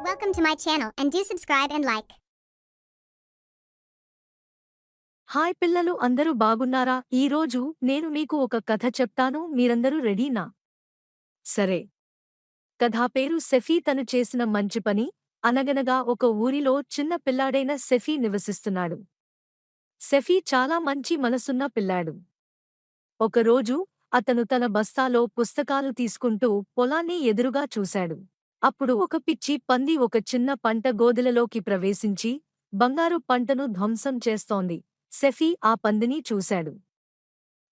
Welcome to my channel and do subscribe and like. Hi పిల్లలు అందరూ బాగున్నారా? ఈరోజు నేను మీకు ఒక కథ చెప్తాను, మీరందరూ రెడీనా? సరే. కథ పేరు సెఫీ. తను చేసిన మంచి పని. అనగనగా ఒక ఊరిలో చిన్న పిల్లాడైన సెఫీ నివసిస్తున్నాడు. సెఫీ చాలా మంచి మనసున్న పిల్లాడు. ఒకరోజు అతను తన బస్తాలో పుస్తకాలు తీసుకుంటూ పొలాన్ని ఎదురుగా చూశాడు. అప్పుడు ఒక పిచ్చి పంది ఒక చిన్న పంట గోదెలలోకి ప్రవేశించి బంగారు పంటను ధ్వంసం చేస్తోంది. సెఫీ ఆ పందిని చూశాడు.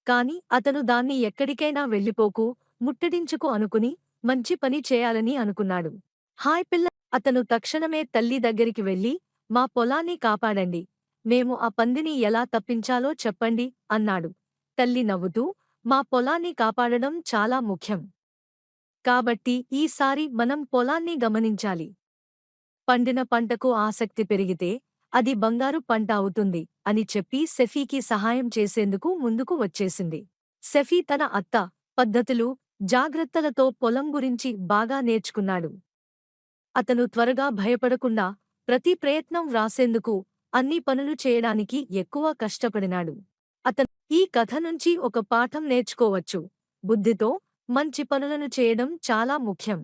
కాని అతను దాన్ని ఎక్కడికైనా వెళ్ళిపోకు, ముట్టడించుకు అనుకుని మంచి పని చేయాలని అనుకున్నాడు. హాయ్ పిల్ల! అతను తక్షణమే తల్లి దగ్గరికి వెళ్ళి, మా పొలాన్ని కాపాడండి, మేము ఆ పందిని ఎలా తప్పించాలో చెప్పండి అన్నాడు. తల్లి నవ్వుతూ, మా పొలాన్ని కాపాడడం చాలా ముఖ్యం. కాబట్టి ఈసారి మనం పొలాన్ని గమనించాలి. పండిన పంటకు ఆసక్తి పెరిగితే అది బంగారు పంట అవుతుంది అని చెప్పి సెఫీకి సహాయం చేసేందుకు ముందుకు వచ్చేసింది. సెఫీ తన అత్త పద్ధతులు, జాగ్రత్తలతో పొలం గురించి బాగా నేర్చుకున్నాడు. అతను త్వరగా భయపడకుండా ప్రతి ప్రయత్నం వ్రాసేందుకు, అన్ని పనులు చేయడానికి ఎక్కువ కష్టపడినాడు. అతను ఈ కథ నుంచి ఒక పాఠం నేర్చుకోవచ్చు. బుద్ధితో మంచి పనులను చేయడం చాలా ముఖ్యం.